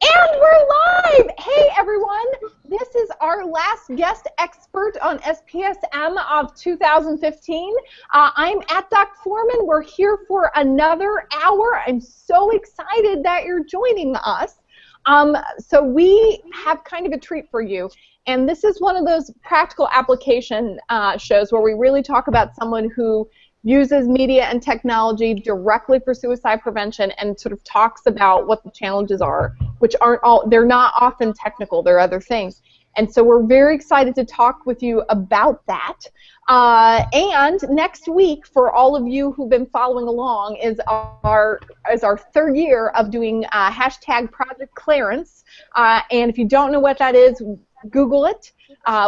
And we're live! Hey everyone, this is our last guest expert on SPSM of 2015. I'm at Doc Foreman. We're here for another hour. I'm so excited that you're joining us. So we have kind of a treat for you. And this is one of those practical application shows where we really talk about someone who uses media and technology directly for suicide prevention and sort of talks about what the challenges are, which they're not often technical, they're other things. And so we're very excited to talk with you about that. And next week, for all of you who've been following along, is our third year of doing hashtag Project Clarence. And if you don't know what that is, Google it.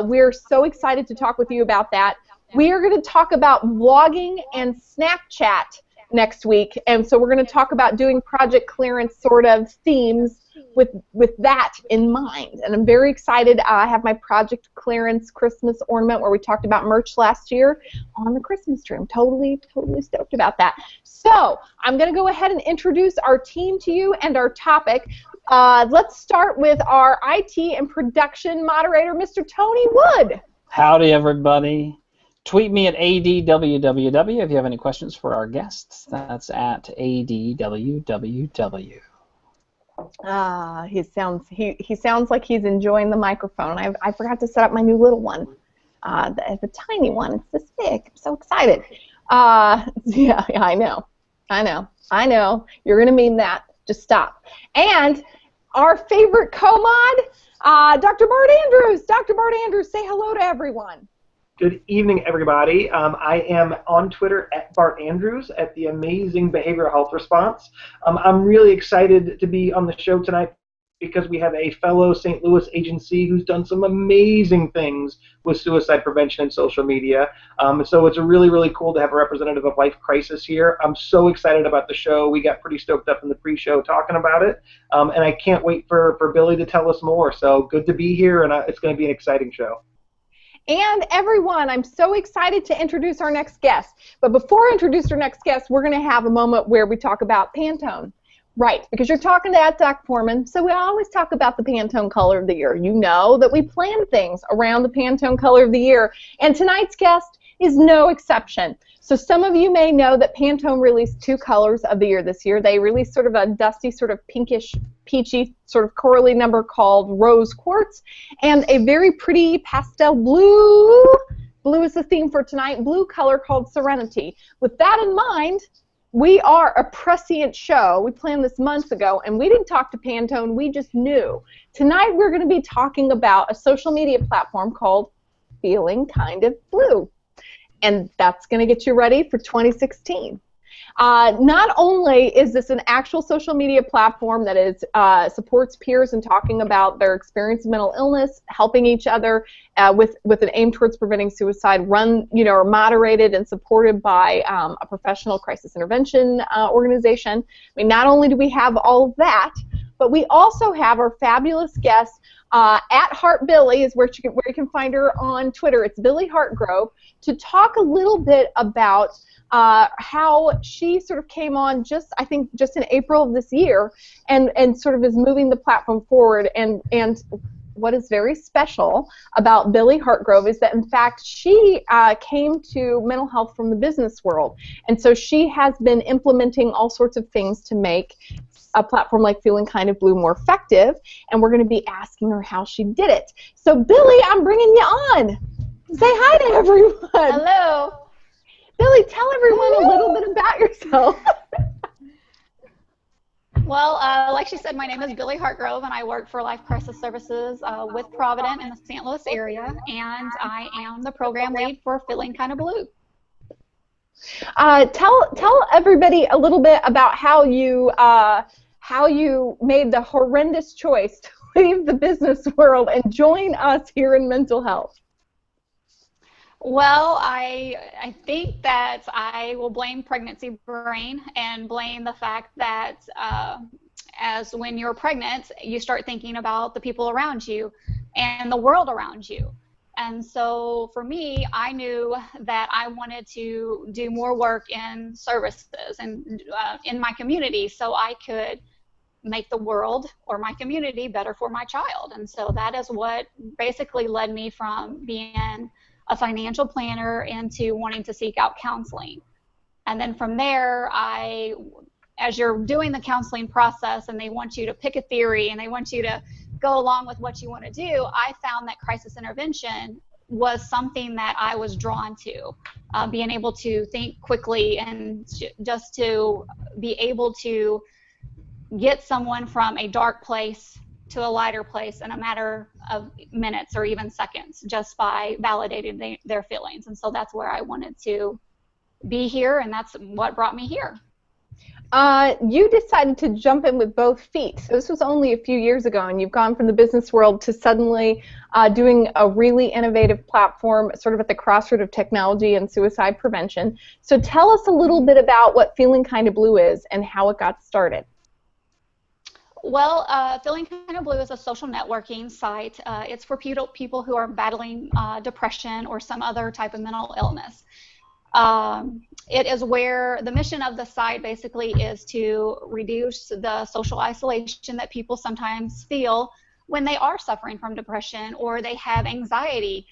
We're so excited to talk with you about that. We are going to talk about vlogging and Snapchat next week, and so we're going to talk about doing Project Clarence sort of themes with that in mind. And I'm very excited. I have my Project Clarence Christmas ornament where we talked about merch last year on the Christmas tree. I'm totally stoked about that. So I'm going to go ahead and introduce our team to you and our topic. Let's start with our IT and production moderator, Mr. Tony Wood. Howdy, everybody. Tweet me at ADWWW if you have any questions for our guests. That's at ADWWW. He sounds like he's enjoying the microphone. I forgot to set up my new little one. The tiny one. It's this big. I'm so excited. Yeah, I know. You're gonna mean that. Just stop. And our favorite co-mod, Dr. Bart Andrews. Dr. Bart Andrews, say hello to everyone. Good evening, everybody. I am on Twitter at Bart Andrews at the Amazing Behavioral Health Response. I'm really excited to be on the show tonight because we have a fellow St. Louis agency who's done some amazing things with suicide prevention and social media. So it's really cool to have a representative of Life Crisis here. I'm so excited about the show. We got pretty stoked up in the pre-show talking about it, and I can't wait for Billy to tell us more. So good to be here, and it's going to be an exciting show. And everyone, I'm so excited to introduce our next guest. But before I introduce our next guest, we're going to have a moment where we talk about Pantone. Right, because you're talking to Doc Foreman, so we always talk about the Pantone color of the year. You know that we plan things around the Pantone color of the year, and tonight's guest is no exception. So some of you may know that Pantone released two colors of the year this year. They released sort of a dusty, sort of pinkish, peachy sort of corally number called Rose Quartz, and a very pretty pastel blue. Blue is the theme for tonight. Blue color called Serenity. With that in mind, we are a prescient show. We planned this months ago, and we didn't talk to Pantone. We just knew. Tonight we're going to be talking about a social media platform called Feeling Kind of Blue. And that's going to get you ready for 2016. Not only is this an actual social media platform that is supports peers in talking about their experience of mental illness, helping each other with an aim towards preventing suicide, run, or moderated and supported by a professional crisis intervention organization. I mean, not only do we have all of that, but we also have our fabulous guest, at Heart Billy is where you can find her on Twitter. It's Billy Hartgrove, to talk a little bit about how she sort of came on I think just in April of this year and sort of is moving the platform forward. And what is very special about Billy Hartgrove is that, in fact, she came to mental health from the business world. And so she has been implementing all sorts of things to make a platform like Feeling Kind of Blue more effective, and we're going to be asking her how she did it. So, Billy, I'm bringing you on. Say hi to everyone. Hello. Billy, tell everyone a little bit about yourself. Well, like she said, my name is Billy Hartgrove, and I work for Life Crisis Services with Provident in the St. Louis area, and I am the program lead for Feeling Kind of Blue. Tell everybody a little bit about how you made the horrendous choice to leave the business world and join us here in mental health. Well, I think that I will blame pregnancy brain and blame the fact that as when you're pregnant, you start thinking about the people around you and the world around you. And so for me, I knew that I wanted to do more work in services and in my community so I could make the world or my community better for my child. And so that is what basically led me from being a financial planner into wanting to seek out counseling. And then from there, as you're doing the counseling process and they want you to pick a theory and they want you to go along with what you want to do, I found that crisis intervention was something that I was drawn to, being able to think quickly and just to be able to get someone from a dark place to a lighter place in a matter of minutes or even seconds just by validating their feelings. And so that's where I wanted to be here, and that's what brought me here. You decided to jump in with both feet. So this was only a few years ago, and you've gone from the business world to suddenly doing a really innovative platform sort of at the crossroad of technology and suicide prevention. So tell us a little bit about what Feeling Kinda Blue is and how it got started. Well, Feeling Kinda Blue is a social networking site. It's for people who are battling depression or some other type of mental illness. It is where the mission of the site basically is to reduce the social isolation that people sometimes feel when they are suffering from depression or they have anxiety,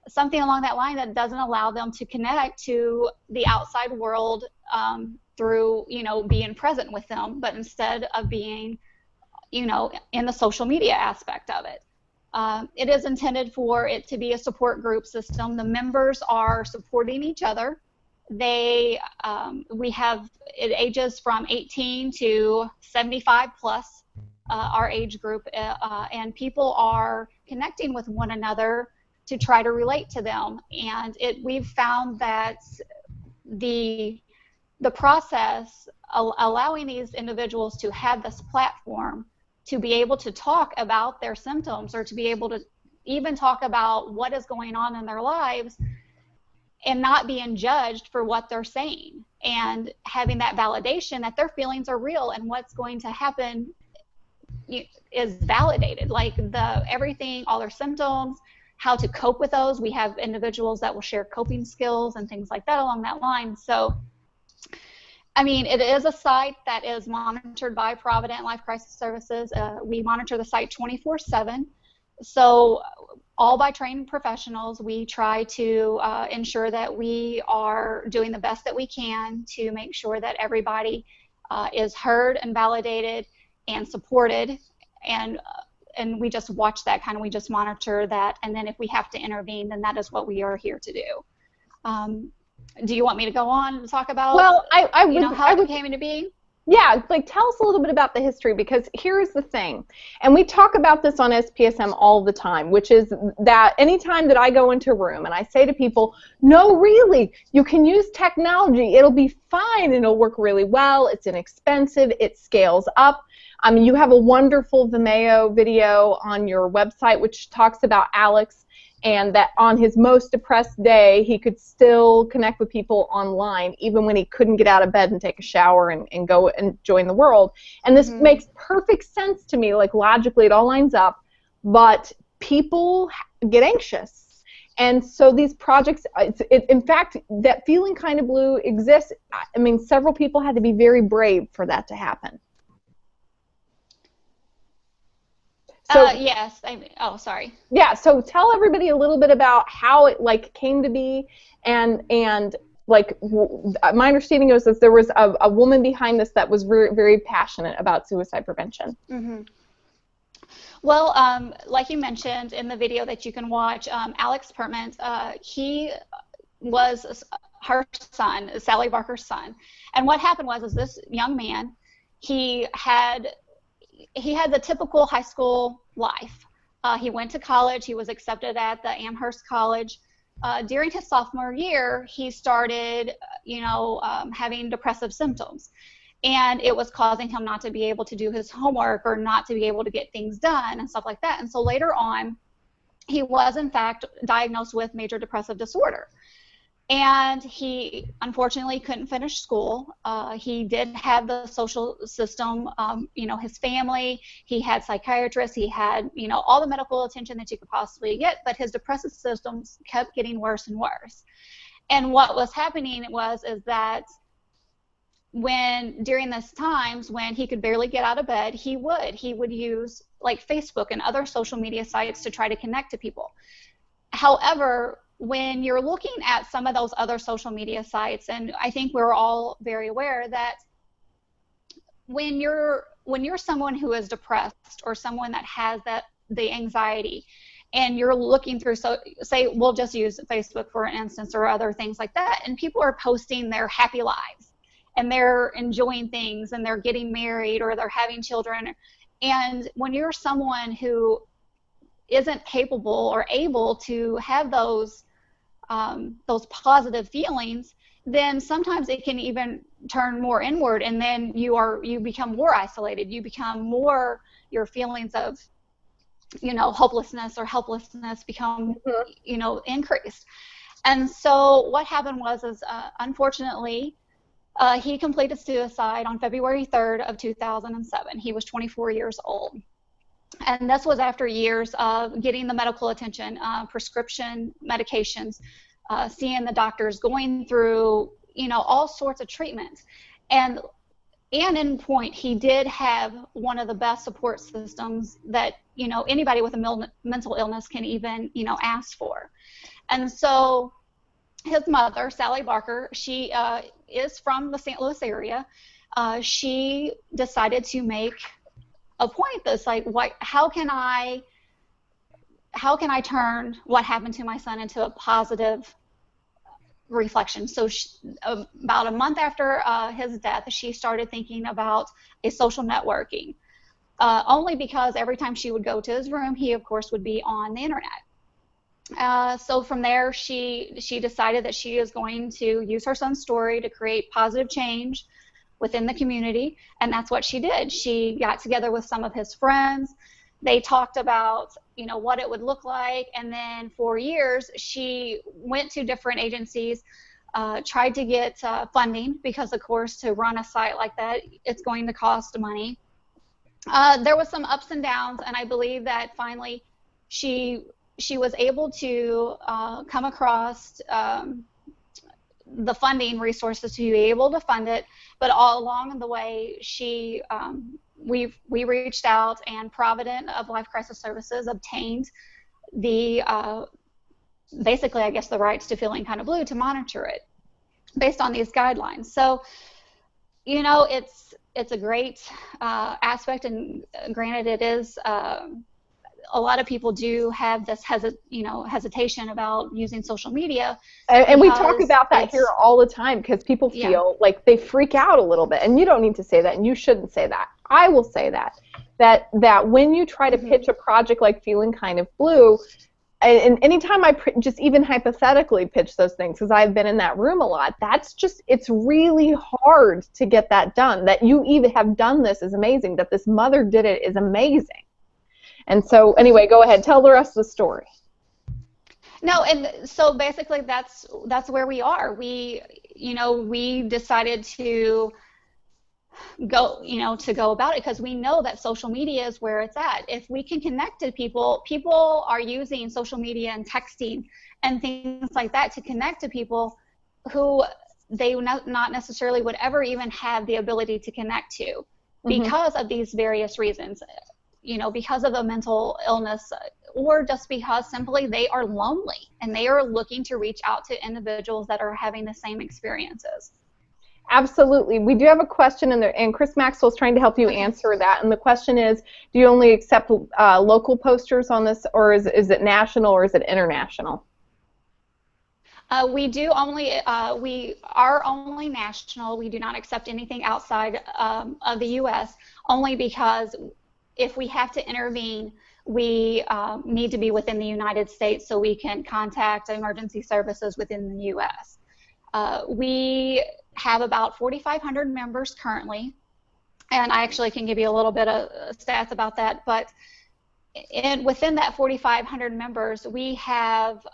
something along that line that doesn't allow them to connect to the outside world through, being present with them, but instead of being, in the social media aspect of it. It is intended for it to be a support group system. The members are supporting each other. We have it ages from 18 to 75 plus, our age group, and people are connecting with one another to try to relate to them. And we've found that the process allowing these individuals to have this platform to be able to talk about their symptoms or to be able to even talk about what is going on in their lives and not being judged for what they're saying and having that validation that their feelings are real and what's going to happen is validated, like everything, all their symptoms, how to cope with those. We have individuals that will share coping skills and things like that along that line. So it is a site that is monitored by Provident Life Crisis Services. We monitor the site 24/7. So all by trained professionals. We try to ensure that we are doing the best that we can to make sure that everybody is heard and validated and supported. And we just watch that we just monitor that. And then if we have to intervene, then that is what we are here to do. Do you want me to go on and talk about how it came into being? Yeah, tell us a little bit about the history, because here's the thing, and we talk about this on SPSM all the time, which is that anytime that I go into a room and I say to people, no, really, you can use technology, it'll be fine, and it'll work really well, it's inexpensive, it scales up. You have a wonderful Vimeo video on your website which talks about Alex, and that on his most depressed day, he could still connect with people online, even when he couldn't get out of bed and take a shower and go and join the world. And this makes perfect sense to me, logically it all lines up, but people get anxious. And so these projects, in fact, that Feeling Kinda Blue exists. Several people had to be very brave for that to happen. So, yes. Sorry. Yeah. So tell everybody a little bit about how it came to be, and my understanding was that there was a woman behind this that was very, very passionate about suicide prevention. Mm-hmm. Well, like you mentioned in the video that you can watch, Alex Pertman, he was her son, Sally Barker's son, and what happened was this young man, he had the typical high school life. He went to college. He was accepted at the Amherst College. During his sophomore year, he started, having depressive symptoms, and it was causing him not to be able to do his homework or not to be able to get things done and stuff like that. And so later on, he was in fact diagnosed with major depressive disorder. And he unfortunately couldn't finish school. He did have the social system, his family, he had psychiatrists, he had, all the medical attention that you could possibly get, but his depressive symptoms kept getting worse and worse. And what was happening is that when during these times when he could barely get out of bed, he would use like Facebook and other social media sites to try to connect to people. However, when you're looking at some of those other social media sites, and I think we're all very aware that when you're someone who is depressed or someone that has the anxiety, and you're looking through, so say we'll just use Facebook for instance, or other things like that, and people are posting their happy lives and they're enjoying things and they're getting married or they're having children, and when you're someone who isn't capable or able to have those positive feelings, then sometimes it can even turn more inward, and then you become more isolated. You become more, your feelings of, hopelessness or helplessness become, increased. And so what happened was, unfortunately, he completed suicide on February 3rd of 2007. He was 24 years old. And this was after years of getting the medical attention, prescription medications, seeing the doctors, going through, all sorts of treatments. And in point, he did have one of the best support systems that, anybody with a mental illness can even, ask for. And so his mother, Sally Barker, she is from the St. Louis area. She decided to make a point that's like, how can I turn what happened to my son into a positive reflection? So about a month after his death, she started thinking about a social networking, only because every time she would go to his room, he of course would be on the internet. So from there, she decided that she is going to use her son's story to create positive change within the community, and that's what she did. She got together with some of his friends. They talked about, what it would look like, and then for years she went to different agencies, tried to get funding, because of course to run a site like that, it's going to cost money. There was some ups and downs, and I believe that finally she was able to come across the funding resources to be able to fund it, but all along the way, we reached out, and Provident of Life Crisis Services obtained the basically, I guess, the rights to Feeling Kind of Blue to monitor it based on these guidelines. So, it's a great aspect, and granted, it is. A lot of people do have this hesitation about using social media. And we talk about that here all the time, because people feel like they freak out a little bit. And you don't need to say that, and you shouldn't say that. I will say that when you try to pitch a project like Feeling Kind of Blue, and anytime I just even hypothetically pitch those things, because I've been in that room a lot, it's really hard to get that done. That you even have done this is amazing. That this mother did it is amazing. And so, anyway, go ahead. Tell the rest of the story. No, and so basically that's where we are. We decided to go about it, because we know that social media is where it's at. If we can connect to people are using social media and texting and things like that to connect to people who they not necessarily would ever even have the ability to connect to because of these various reasons. Because of a mental illness, or just because simply they are lonely and they are looking to reach out to individuals that are having the same experiences. Absolutely. We do have a question in there, and Chris Maxwell is trying to help you answer that. And the question is, do you only accept local posters on this, or is it national, or is it international? We are only national. We do not accept anything outside of the U.S., only because if we have to intervene, we need to be within the United States so we can contact emergency services within the U.S. We have about 4,500 members currently, and I actually can give you a little bit of stats about that, but within that 4,500 members, we have,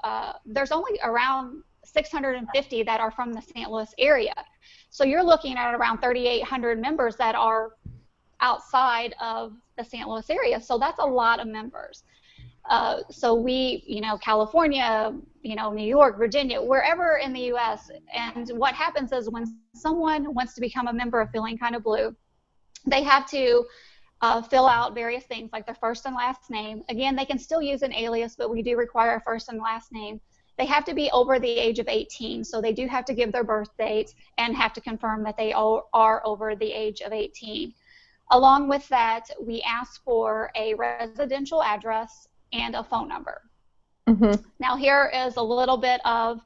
there's only around 650 that are from the St. Louis area. So you're looking at around 3,800 members that are outside of the St. Louis area. So that's a lot of members. So we, California, New York, Virginia, wherever in the U.S. And what happens is when someone wants to become a member of Feeling Kind of Blue, they have to fill out various things like their first and last name. Again, they can still use an alias, but we do require a first and last name. They have to be over the age of 18, so they do have to give their birth date and have to confirm that they are over the age of 18. Along with that, we ask for a residential address and a phone number. Mm-hmm. Now here is a little bit of,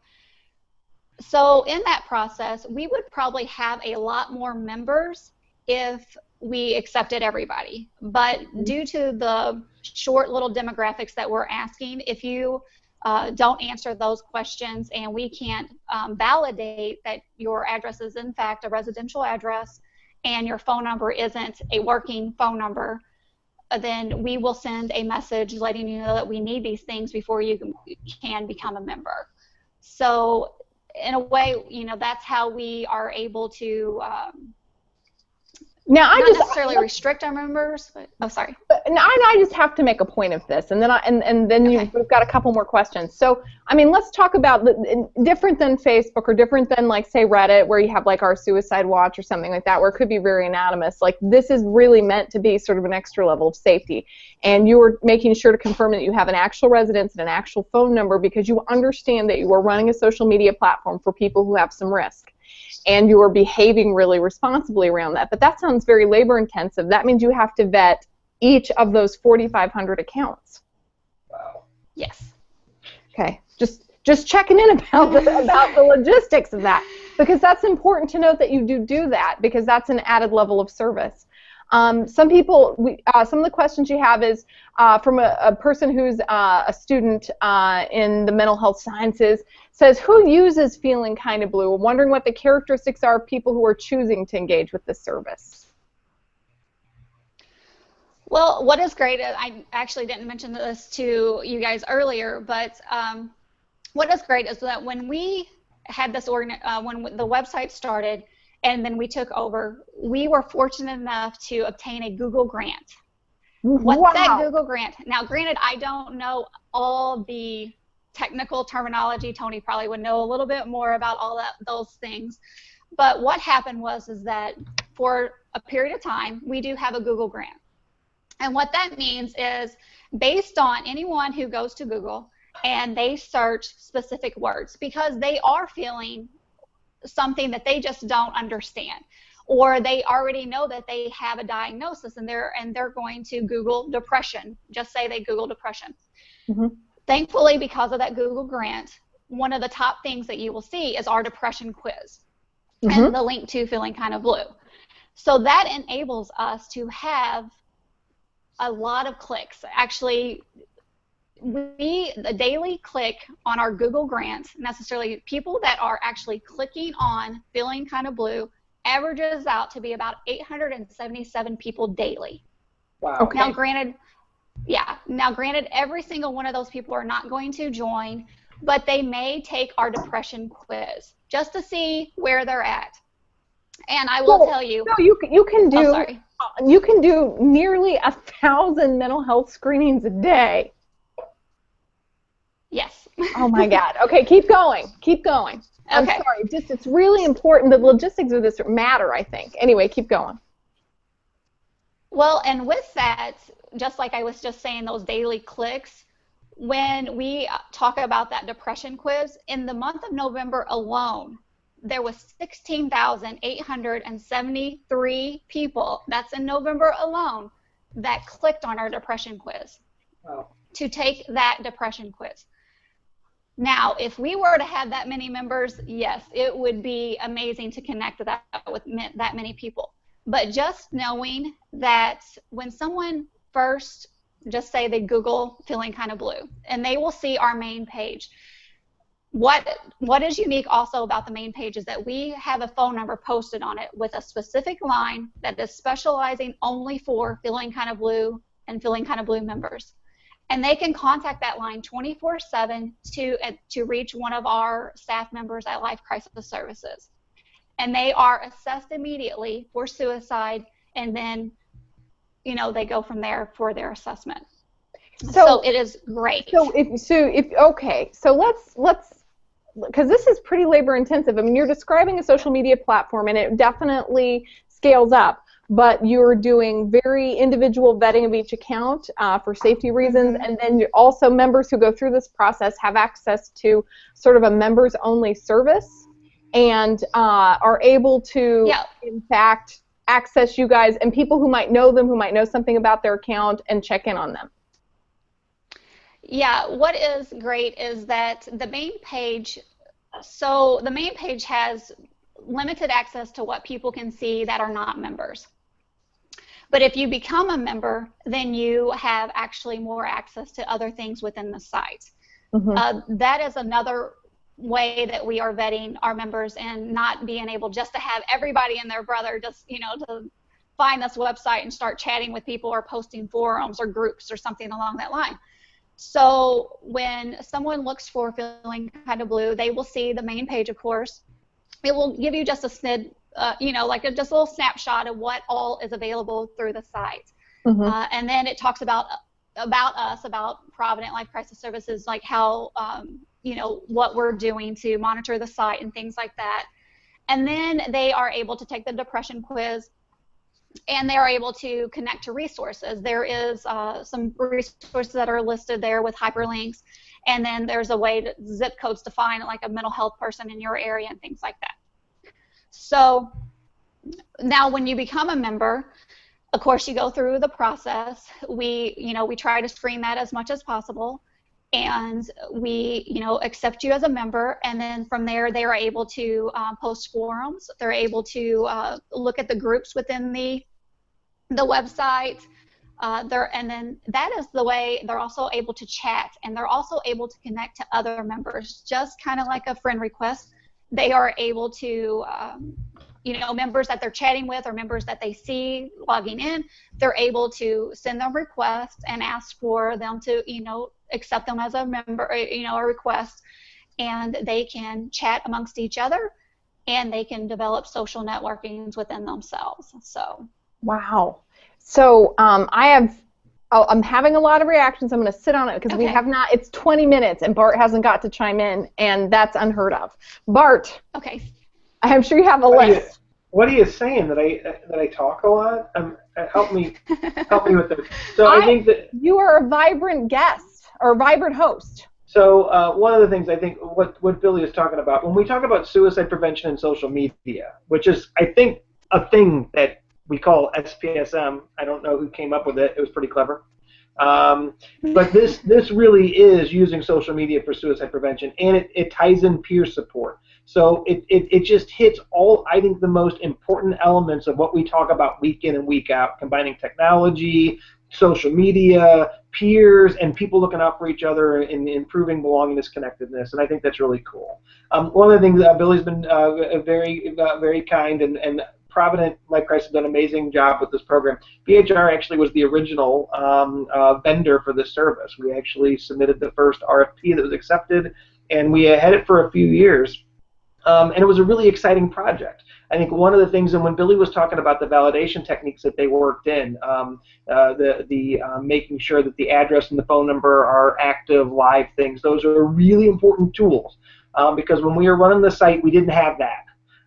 so in that process, we would probably have a lot more members if we accepted everybody. But due to the short little demographics that we're asking, if you don't answer those questions and we can't validate that your address is in fact a residential address and your phone number isn't a working phone number, then we will send a message letting you know that we need these things before you can become a member. So in a way, that's how we are able to now, not necessarily restrict our members, but sorry. Now, I just have to make a point of this, and then okay. We've got a couple more questions. So, let's talk about different than Facebook or different than, like, say, Reddit, where you have like our Suicide Watch or something like that, where it could be very anonymous. Like, this is really meant to be sort of an extra level of safety, and you're making sure to confirm that you have an actual residence and an actual phone number because you understand that you are running a social media platform for people who have some risk. And you are behaving really responsibly around that. But that sounds very labor intensive. That means you have to vet each of those 4,500 accounts. Wow. Yes. Okay. Just checking in about the logistics of that, because that's important to note that you do that, because that's an added level of service. Some people, some of the questions you have is from a person who's a student in the mental health sciences, says, who uses Feeling Kind of Blue? Wondering what the characteristics are of people who are choosing to engage with this service. Well, what is great, I actually didn't mention this to you guys earlier, but what is great is that when we had this when the website started, and then we took over, we were fortunate enough to obtain a Google grant. What's wow. that Google grant? Now, granted, I don't know all the technical terminology. Tony probably would know a little bit more about all those things. But what happened was that for a period of time, we do have a Google grant. And what that means is based on anyone who goes to Google and they search specific words because they are feeling something that they just don't understand, or they already know that they have a diagnosis and they're going to Google depression. Just say they Google depression. Mm-hmm. Thankfully, because of that Google grant, one of the top things that you will see is our depression quiz mm-hmm. and the link to Feeling Kind of Blue. So that enables us to have a lot of clicks. Actually, the daily click on our Google grant, necessarily people that are actually clicking on Feeling Kind of Blue, averages out to be about 877 people daily. Wow. Okay. Now granted, every single one of those people are not going to join, but they may take our depression quiz just to see where they're at. And I will tell you. No, you can do. Oh, sorry. You can do nearly 1,000 mental health screenings a day. Yes. Oh my God. Okay, keep going. Keep going. I'm okay. sorry. It's really important. The logistics of this matter, I think. Anyway, keep going. Well, and with that, just like I was just saying, those daily clicks, when we talk about that depression quiz, in the month of November alone, there was 16,873 people, that's in November alone, that clicked on our depression quiz to take that depression quiz. Now, if we were to have that many members, yes, it would be amazing to connect with that many people. But just knowing that when someone first, just say they Google Feeling Kind of Blue, and they will see our main page. What is unique also about the main page is that we have a phone number posted on it with a specific line that is specializing only for Feeling Kind of Blue and Feeling Kind of Blue members. And they can contact that line 24/7 to reach one of our staff members at Life Crisis Services. And they are assessed immediately for suicide, and then, they go from there for their assessment. So it is great. So let's because this is pretty labor intensive. I mean, you're describing a social media platform, and it definitely scales up. But you're doing very individual vetting of each account for safety reasons, and then also members who go through this process have access to sort of a members-only service, and are able to, in fact, access you guys and people who might know them, who might know something about their account, and check in on them. Yeah, what is great is that the main page, so the main page has limited access to what people can see that are not members. But if you become a member, then you have actually more access to other things within the site. That is another way that we are vetting our members and not being able just to have everybody and their brother just, you know, to find this website and start chatting with people or posting forums or groups or something along that line. So when someone looks for Feeling Kind of Blue, they will see the main page, of course. It will give you just a snid, you know, like just a little snapshot of what all is available through the site. And then it talks about us, about Provident Life Crisis Services, like how, you know, what we're doing to monitor the site and things like that. And then they are able to take the depression quiz, and they are able to connect to resources. There is some resources that are listed there with hyperlinks, and then there's a way to zip codes to find like a mental health person in your area and things like that. So now when you become a member, of course you go through the process. We try to screen that as much as possible, and we, you know, accept you as a member, and then from there they are able to post forums. They're able to look at the groups within the website. And then that is the way they're also able to chat, and they're also able to connect to other members, just kind of like a friend request. They are able to, you know, members that they're chatting with or members that they see logging in, they're able to send them requests and ask for them to, you know, accept them as a member, you know, a request, and they can chat amongst each other, and they can develop social networkings within themselves. So. Wow. So I'm having a lot of reactions. I'm going to sit on it because we have not. It's 20 minutes, and Bart hasn't got to chime in, and that's unheard of. Bart. Okay. I'm sure you have a list. What are you saying? That I talk a lot? Help me with this. So I think that you are a vibrant guest or a vibrant host. So one of the things I think what Billy is talking about when we talk about suicide prevention in social media, which is I think a thing that we call SPSM. I don't know who came up with it. It was pretty clever. But this really is using social media for suicide prevention, and it ties in peer support. So it just hits all, I think, the most important elements of what we talk about week in and week out, combining technology, social media, peers, and people looking out for each other and improving belongingness, connectedness, and I think that's really cool. One of the things Billy's been very kind, and Provident Life Crisis has done an amazing job with this program. BHR actually was the original vendor for this service. We actually submitted the first RFP that was accepted, and we had it for a few years. And it was a really exciting project. I think one of the things, and when Billy was talking about the validation techniques that they worked in, making sure that the address and the phone number are active, live things, those are really important tools. Because when we were running the site, we didn't have that.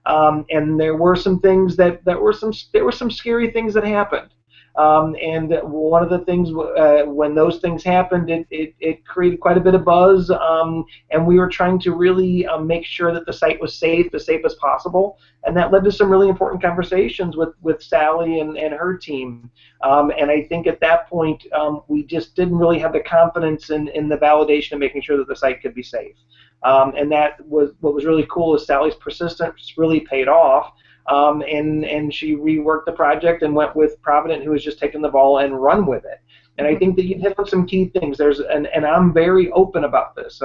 And there were some things there were some scary things that happened. And one of the things, when those things happened, it created quite a bit of buzz, and we were trying to really make sure that the site was safe, as safe as possible, and that led to some really important conversations with Sally and her team. And I think at that point, we just didn't really have the confidence in the validation of making sure that the site could be safe. And that was what was really cool is Sally's persistence really paid off. And she reworked the project and went with Provident, who has just taken the ball and run with it. And I think that you hit on some key things. And I'm very open about this.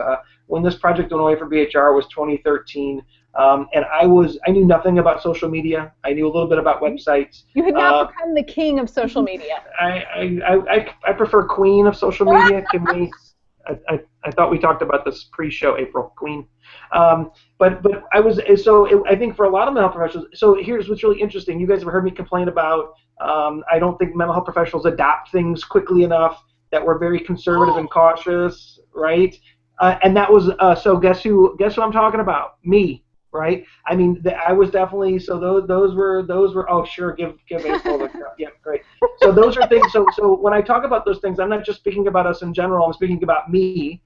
When this project went away from BHR was 2013, and I knew nothing about social media. I knew a little bit about websites. You had not become the king of social media. I prefer queen of social media. Can we? I thought we talked about this pre-show, April, queen. But I think for a lot of mental health professionals, so here's what's really interesting. You guys have heard me complain about I don't think mental health professionals adopt things quickly enough. that were very conservative and cautious, right? And that was so. Guess who I'm talking about? Me, right? I mean, I was definitely so. Those were. Oh, sure. Give April the yeah, great. So those are things. So when I talk about those things, I'm not just speaking about us in general. I'm speaking about me.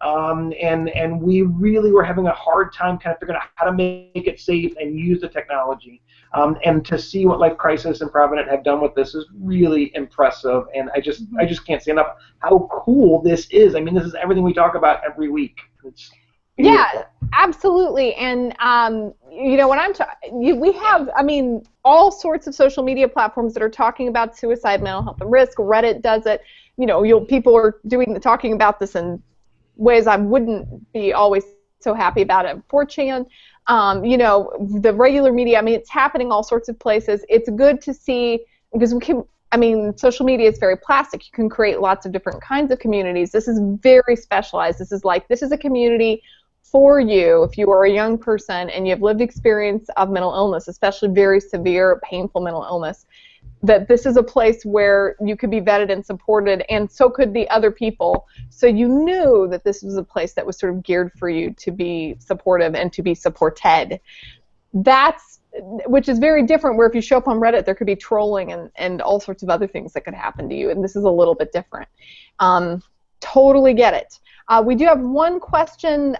And we really were having a hard time kind of figuring out how to make it safe and use the technology. And to see what Life Crisis and Provident have done with this is really impressive. And I just can't say enough how cool this is. I mean, this is everything we talk about every week. It's beautiful. Yeah, absolutely. And you know, when we have, I mean, all sorts of social media platforms that are talking about suicide, mental health, and risk. Reddit does it. You know, people are talking about this in ways I wouldn't be always so happy about it. 4chan, you know, the regular media, I mean, it's happening all sorts of places. It's good to see, because social media is very plastic. You can create lots of different kinds of communities. This is very specialized. This is a community for you if you are a young person and you have lived experience of mental illness, especially very severe, painful mental illness, that this is a place where you could be vetted and supported, and so could the other people. So you knew that this was a place that was sort of geared for you to be supportive and to be supported. Which is very different, where if you show up on Reddit, there could be trolling and all sorts of other things that could happen to you, and this is a little bit different. Totally get it. We do have one question.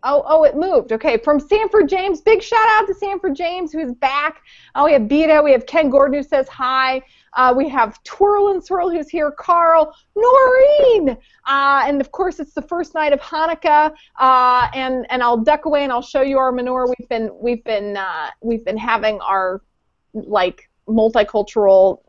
Oh, it moved. Okay, from Sanford James. Big shout out to Sanford James, who's back. We have Beta. We have Ken Gordon, who says hi. We have Twirl and Swirl, who's here. Carl, Noreen, and of course it's the first night of Hanukkah. And I'll duck away and I'll show you our menorah. We've been having our multicultural,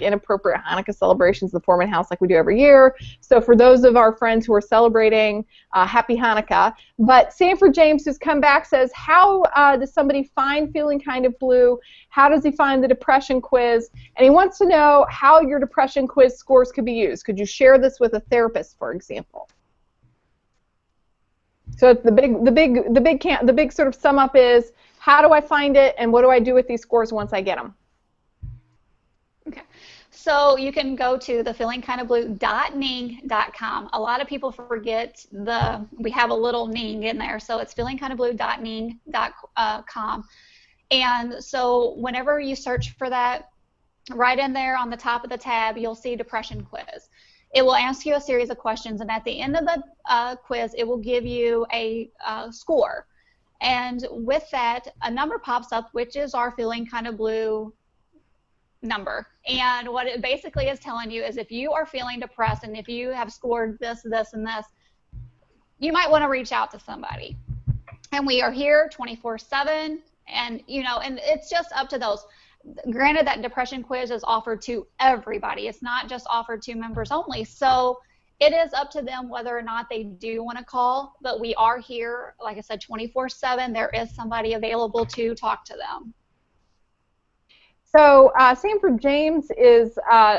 inappropriate Hanukkah celebrations in the Foreman House like we do every year. So for those of our friends who are celebrating, happy Hanukkah. But Sanford James, who's come back, says, how does somebody find Feeling Kind of Blue? How does he find the depression quiz? And he wants to know how your depression quiz scores could be used. Could you share this with a therapist, for example? So the big sort of sum up is, how do I find it, and what do I do with these scores once I get them? Okay, so you can go to the feelingkindofblue.ning.com. A lot of people forget we have a little ning in there, so it's feelingkindofblue.ning.com. And so whenever you search for that, right in there on the top of the tab, you'll see depression quiz. It will ask you a series of questions, and at the end of the quiz, it will give you a score. And with that, a number pops up, which is our Feeling Kind of Blue number. And what it basically is telling you is if you are feeling depressed and if you have scored this, this, and this, you might want to reach out to somebody. And we are here 24/7, and and it's just up to those. Granted, that depression quiz is offered to everybody. It's not just offered to members only. So it is up to them whether or not they do want to call, but we are here, like I said, 24/7. There is somebody available to talk to them. So Sanford James is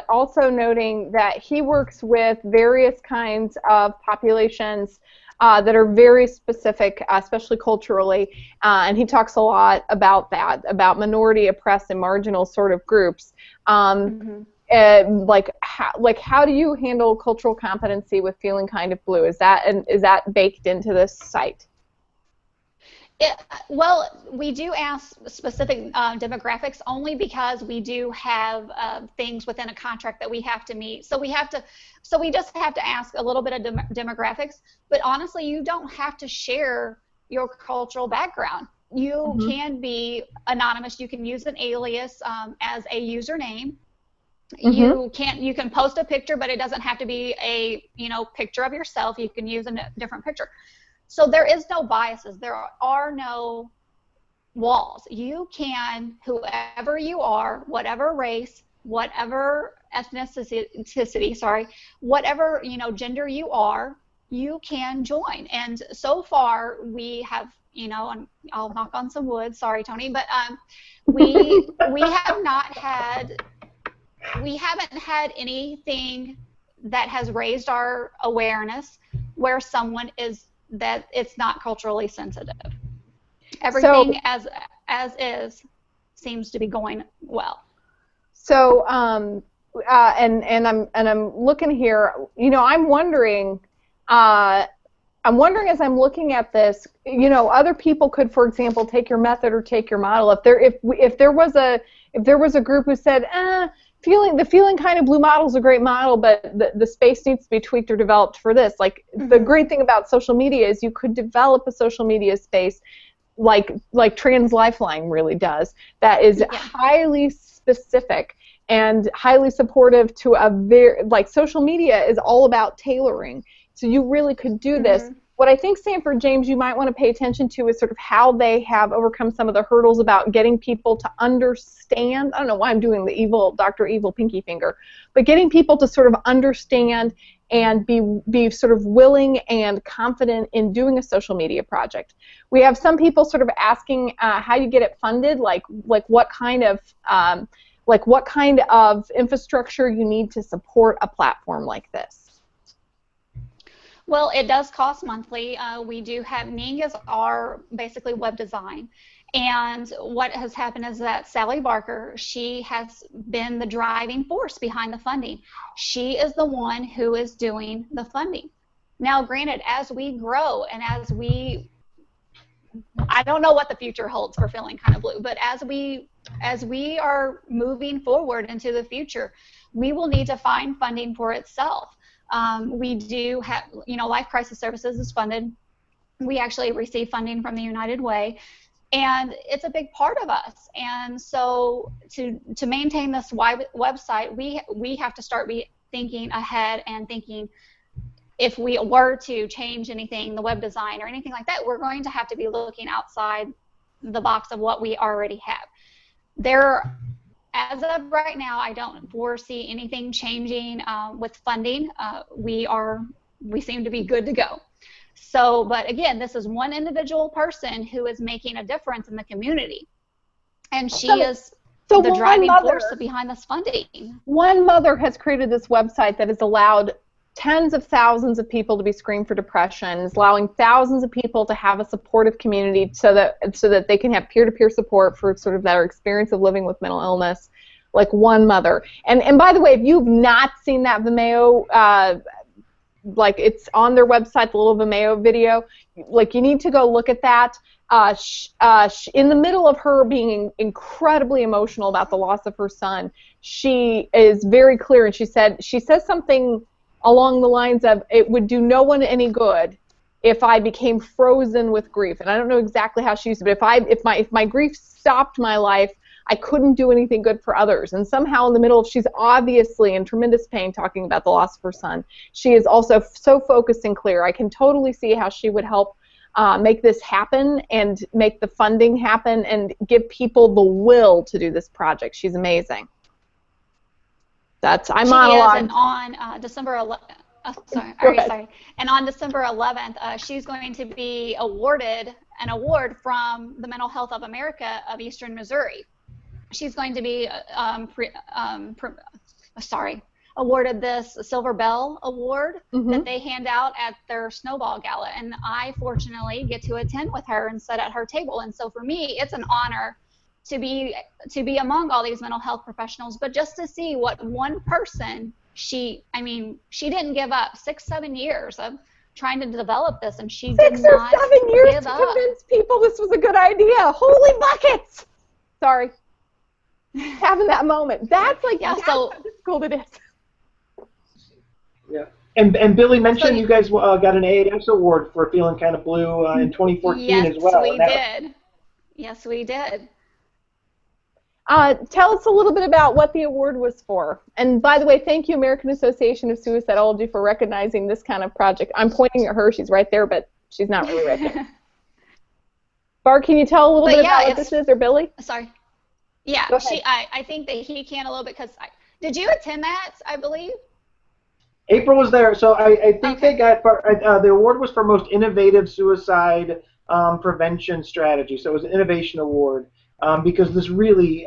also noting that he works with various kinds of populations that are very specific, especially culturally, and he talks a lot about that, about minority, oppressed, and marginal sort of groups. How do you handle cultural competency with Feeling Kind of Blue? Is that baked into this site? Well, we do ask specific demographics only because we do have things within a contract that we have to meet. So we just have to ask a little bit of demographics. But honestly, you don't have to share your cultural background. You can be anonymous. You can use an alias as a username. You can post a picture, but it doesn't have to be a picture of yourself. You can use a different picture. So there is no biases. There are no walls. You can, whoever you are, whatever race, whatever ethnicity, whatever gender you are, you can join. And so far we have, and I'll knock on some wood. Sorry, Tony, but we haven't had anything that has raised our awareness where someone is that it's not culturally sensitive. Everything as is seems to be going well. So I'm looking here. You know, I'm wondering as I'm looking at this, you know, other people could, for example, take your method or take your model. If there was a group who said, the feeling kind of blue model is a great model, but the space needs to be tweaked or developed for this. Like the great thing about social media is you could develop a social media space like Trans Lifeline really does, that is highly specific and highly supportive to social media is all about tailoring. So you really could do this. What I think, Sanford James, you might want to pay attention to is sort of how they have overcome some of the hurdles about getting people to understand. I don't know why I'm doing the Dr. Evil pinky finger, but getting people to sort of understand and be sort of willing and confident in doing a social media project. We have some people sort of asking how you get it funded, like what kind of infrastructure you need to support a platform like this. Well, it does cost monthly. We do have Ning as our basically web design. And what has happened is that Sally Barker, she has been the driving force behind the funding. She is the one who is doing the funding. Now, granted, as we grow and I don't know what the future holds for Feeling Kind of Blue, but as we are moving forward into the future, we will need to find funding for itself. We do have, you know, Life Crisis Services is funded. We actually receive funding from the United Way, and it's a big part of us. And so to maintain this website, we have to start thinking ahead and thinking if we were to change anything, the web design or anything like that, we're going to have to be looking outside the box of what we already have. As of right now, I don't foresee anything changing with funding. We seem to be good to go. So, but again, this is one individual person who is making a difference in the community, and she is the driving force behind this funding. One mother has created this website that has allowed tens of thousands of people to be screened for depression, is allowing thousands of people to have a supportive community so that they can have peer-to-peer support for sort of their experience of living with mental illness, like one mother. And by the way, if you've not seen that Vimeo, like it's on their website, the little Vimeo video, like you need to go look at that. In the middle of her being incredibly emotional about the loss of her son, she is very clear, and she says something along the lines of, it would do no one any good if I became frozen with grief. And I don't know exactly how she used it, but if my grief stopped my life, I couldn't do anything good for others. And somehow in the middle, she's obviously in tremendous pain talking about the loss of her son. She is also so focused and clear. I can totally see how she would help make this happen and make the funding happen and give people the will to do this project. She's amazing. I'm monologuing. And on December 11th, And on December 11th, she's going to be awarded an award from the Mental Health of America of Eastern Missouri. She's going to be awarded this Silver Bell Award that they hand out at their Snowball Gala, and I fortunately get to attend with her and sit at her table. And so for me, it's an honor to be among all these mental health professionals, but just to see what one person, she didn't give up 6-7 years of trying to develop this, and she did not 6 or 7 years give to up. convince people this was a good idea. Holy buckets! Sorry. Having that moment. That's how difficult it is. Yeah. And Billy mentioned you guys got an AAS award for Feeling Kind of Blue in 2014 as well. Yes, we did. Tell us a little bit about what the award was for. And by the way, thank you, American Association of Suicidology, for recognizing this kind of project. I'm pointing at her. She's right there, but she's not really right there. Bart, can you tell a little bit about what this is, or Billy? Sorry. Yeah, I think that he can a little bit, because did you attend that, I believe? April was there, so I think they got the award was for most innovative suicide prevention strategy. So it was an innovation award. Because this really,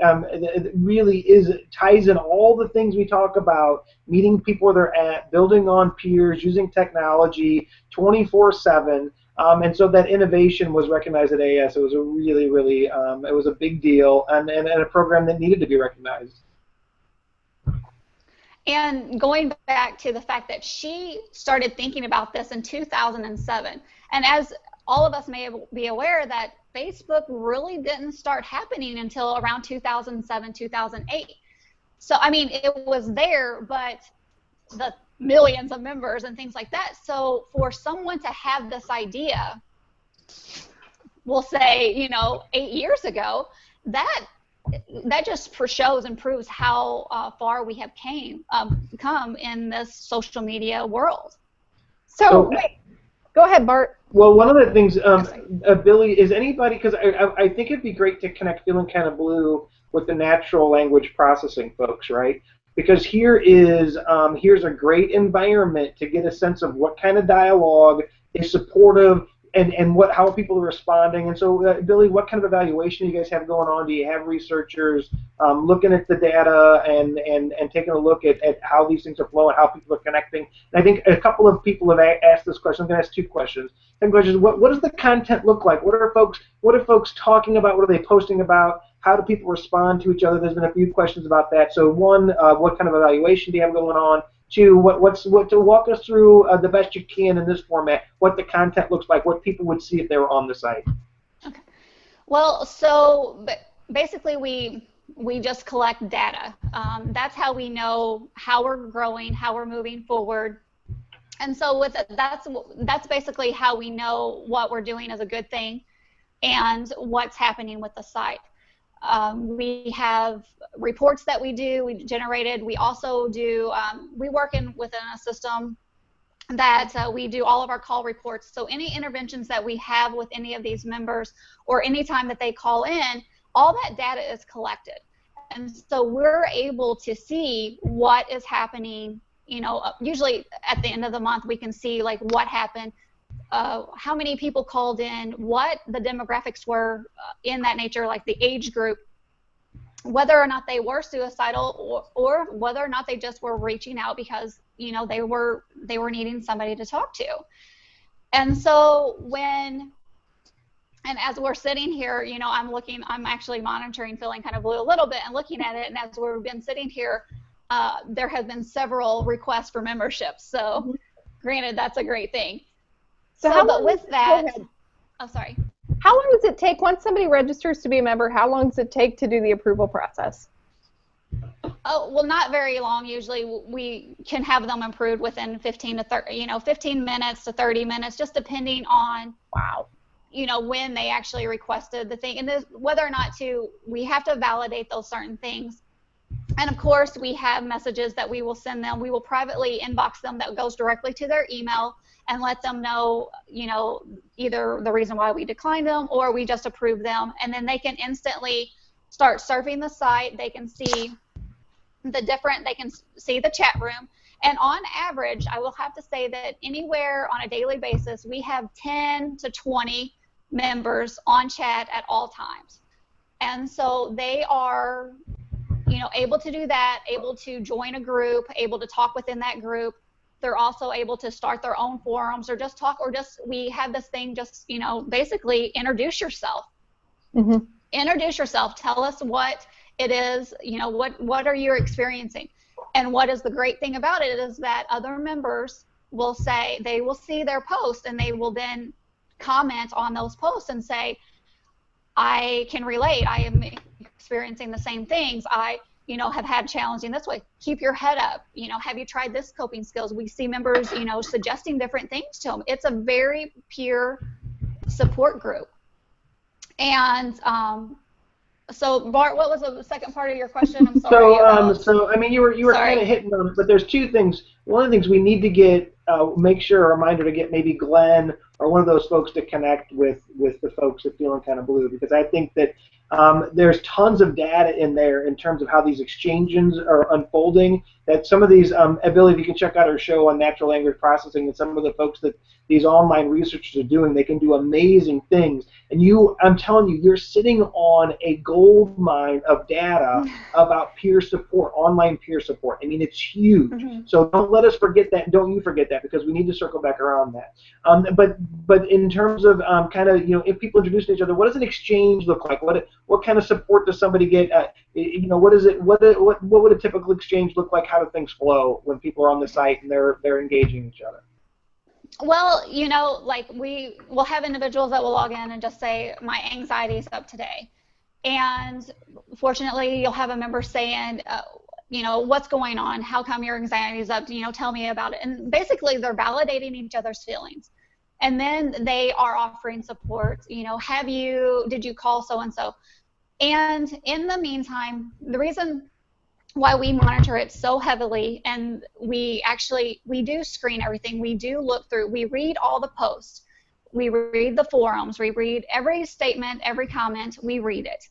ties in all the things we talk about: meeting people where they're at, building on peers, using technology 24/7, and so that innovation was recognized at AAS. It was a really, it was a big deal, and a program that needed to be recognized. And going back to the fact that she started thinking about this in 2007, and as all of us may be aware that Facebook really didn't start happening until around 2007, 2008. So, I mean, it was there, but the millions of members and things like that. So for someone to have this idea, we'll say, 8 years ago, that just shows and proves how far we have come in this social media world. So wait, go ahead, Bart. Well, one of the things, Billy, is anybody, because I think it'd be great to connect Feeling Kind of Blue with the natural language processing folks, right? Because here's a great environment to get a sense of what kind of dialogue is supportive and how people are responding. And so, Billy, what kind of evaluation do you guys have going on? Do you have researchers looking at the data and taking a look at how these things are flowing, how people are connecting? And I think a couple of people have asked this question. I'm going to ask two questions. Second question is, what does the content look like? What are folks talking about? What are they posting about? How do people respond to each other? There's been a few questions about that. So one, what kind of evaluation do you have going on? Two, what to walk us through the best you can in this format, what the content looks like, what people would see if they were on the site. Okay. Well, so basically we just collect data. That's how we know how we're growing, how we're moving forward. And so that's basically how we know what we're doing is a good thing and what's happening with the site. We have reports that we generated. We also do, we work within a system that we do all of our call reports. So any interventions that we have with any of these members or any time that they call in, all that data is collected. And so we're able to see what is happening, usually at the end of the month we can see like what happened, how many people called in, what the demographics were in that nature, like the age group, whether or not they were suicidal or whether or not they just were reaching out because they were needing somebody to talk to. And so as we're sitting here, I'm actually monitoring Feeling Kind of Blue a little bit and looking at it, and as we've been sitting here, there have been several requests for membership. So granted, that's a great thing. But with that, sorry. How long does it take once somebody registers to be a member? How long does it take to do the approval process? Oh, well, not very long. Usually, we can have them approved within 15 minutes to 30 minutes, just depending on when they actually requested the thing, and whether or not we have to validate those certain things. And of course, we have messages that we will send them. We will privately inbox them that goes directly to their email and let them know, either the reason why we declined them or we just approved them. And then they can instantly start surfing the site. They can see they can see the chat room. And on average, I will have to say that anywhere on a daily basis, we have 10 to 20 members on chat at all times. And so they are, able to do that, able to join a group, able to talk within that group. They're also able to start their own forums or just talk, or we have this thing, basically introduce yourself. Mm-hmm. Introduce yourself. Tell us what it is, what are you experiencing? And what is the great thing about it is that other members will say, they will see their post and they will then comment on those posts and say, I can relate. I am experiencing the same things. I have had challenging this way. Keep your head up. Have you tried this coping skills? We see members, suggesting different things to them. It's a very peer support group. And so Bart, what was the second part of your question? I'm sorry. So I mean, you were kind of hitting on it, but there's two things. One of the things we need to get, make sure a reminder to get maybe Glenn or one of those folks to connect with the folks at Feeling Kind of Blue, because I think that there's tons of data in there in terms of how these exchanges are unfolding. That some of these, Billy, if you can check out our show on natural language processing, and some of the folks that these online researchers are doing, they can do amazing things. And I'm telling you, you're sitting on a gold mine of data about peer support, online peer support. I mean, it's huge. Mm-hmm. So don't let us forget that. Don't you forget that, because we need to circle back around that. But in terms of if people introduce each other, what does an exchange look like? What kind of support does somebody get? What is it? What would a typical exchange look like? How how do things flow when people are on the site and they're engaging each other? Well, like we will have individuals that will log in and just say, my anxiety is up today. And fortunately, you'll have a member saying, what's going on? How come your anxiety is up? Tell me about it. And basically, they're validating each other's feelings. And then they are offering support. Did you call so-and-so? And in the meantime, the reason why we monitor it so heavily, and we do screen everything. We do look through. We read all the posts. We read the forums. We read every statement, every comment. We read it.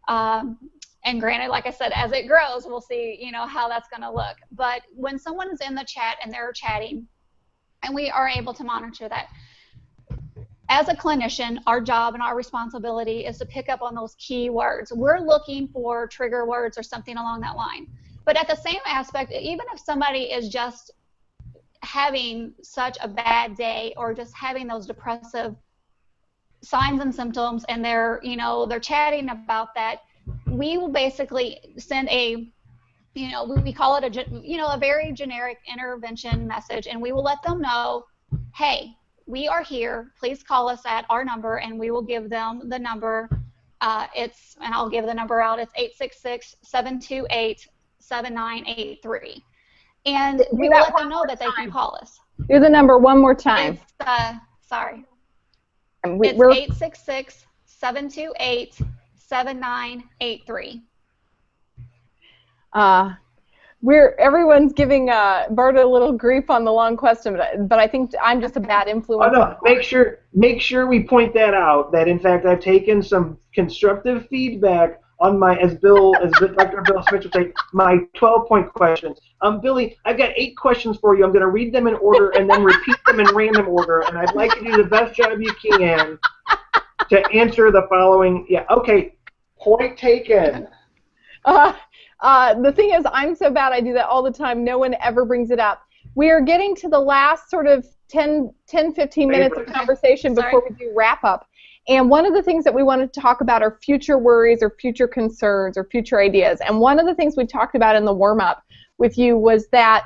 And granted, like I said, as it grows, we'll see, how that's going to look. But when someone's in the chat and they're chatting, and we are able to monitor that, as a clinician, our job and our responsibility is to pick up on those key words. We're looking for trigger words or something along that line. But at the same aspect, even if somebody is just having such a bad day or just having those depressive signs and symptoms, and they're chatting about that, we will basically send we call it a very generic intervention message, and we will let them know, hey, we are here. Please call us at our number, and we will give them the number. And I'll give the number out. It's 866-728-7983. And we will let them know that they can call us. Do the number one more time. Sorry. It's 866-728-7983. Everyone's giving Bart a little grief on the long question, but I think I'm just a bad influence. Oh no! Make sure we point that out. That in fact I've taken some constructive feedback on as Dr. Bill Smith would say, my 12-point questions. Billy, I've got 8 questions for you. I'm going to read them in order and then repeat them in random order, and I'd like to do the best job you can to answer the following. Yeah. Okay. Point taken. The thing is, I'm so bad, I do that all the time. No one ever brings it up. We are getting to the last sort of 10, 15 minutes of conversation before we do wrap up. And one of the things that we wanted to talk about are future worries or future concerns or future ideas. And one of the things we talked about in the warm-up with you was that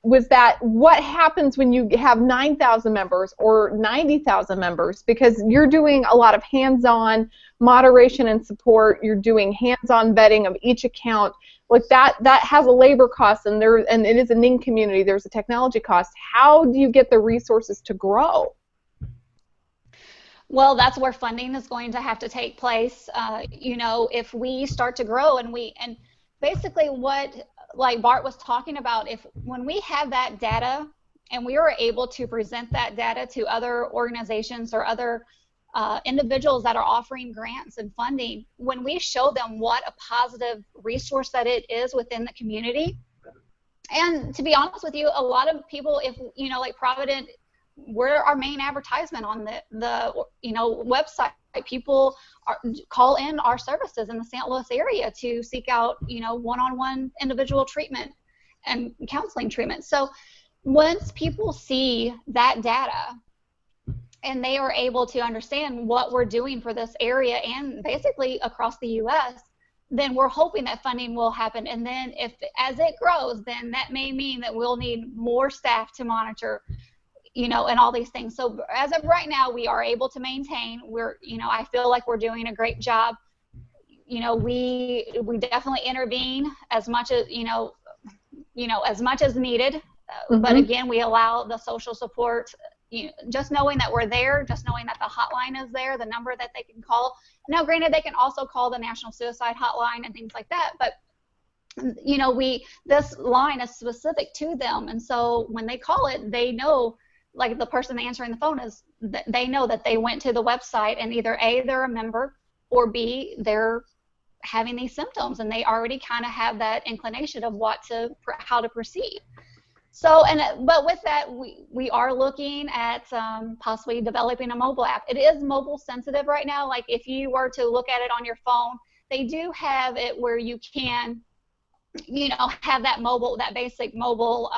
what happens when you have 9,000 members or 90,000 members, because you're doing a lot of hands-on moderation and support, you're doing hands-on vetting of each account, like that has a labor cost, and it is a NING community, there's a technology cost. How do you get the resources to grow? Well, that's where funding is going to have to take place. If we start to grow and basically what like Bart was talking about, when we have that data and we are able to present that data to other organizations or other individuals that are offering grants and funding, when we show them what a positive resource that it is within the community, and to be honest with you, a lot of people, like Provident, we're our main advertisement on the website. People call in our services in the St. Louis area to seek out one-on-one individual treatment and counseling treatment. So once people see that data and they are able to understand what we're doing for this area and basically across the U.S., then we're hoping that funding will happen. And then as it grows, then that may mean that we'll need more staff to monitor and all these things. So as of right now, we are able to maintain. I feel like we're doing a great job. We definitely intervene as much as as much as needed. But again, we allow the social support. Just knowing that we're there, just knowing that the hotline is there, the number that they can call. Now, granted, they can also call the National Suicide Hotline and things like that, but this line is specific to them, and so when they call it, they know. Like the person answering the phone they know that they went to the website and either A, they're a member, or B, they're having these symptoms and they already kind of have that inclination of how to proceed. So, but with that, we are looking at possibly developing a mobile app. It is mobile sensitive right now. Like if you were to look at it on your phone, they do have it where you can, have that basic mobile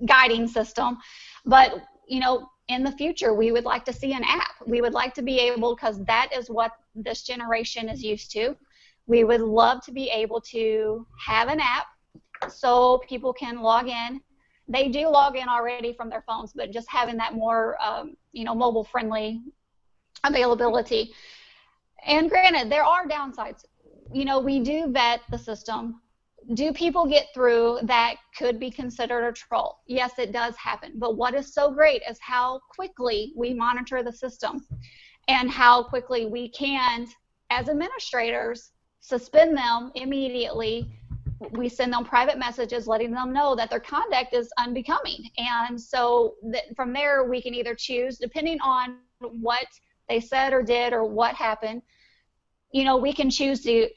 guiding system, but in the future we would like to see an app. We would like to be able, because that is what this generation is used to, we would love to be able to have an app so people can log in. They do log in already from their phones, but just having that more, mobile-friendly availability. And granted, there are downsides. We do vet the system. Do people get through that could be considered a troll? Yes, it does happen. But what is so great is how quickly we monitor the system and how quickly we can, as administrators, suspend them immediately. We send them private messages letting them know that their conduct is unbecoming. And so from there, we can either choose, depending on what they said or did or what happened, we can choose to,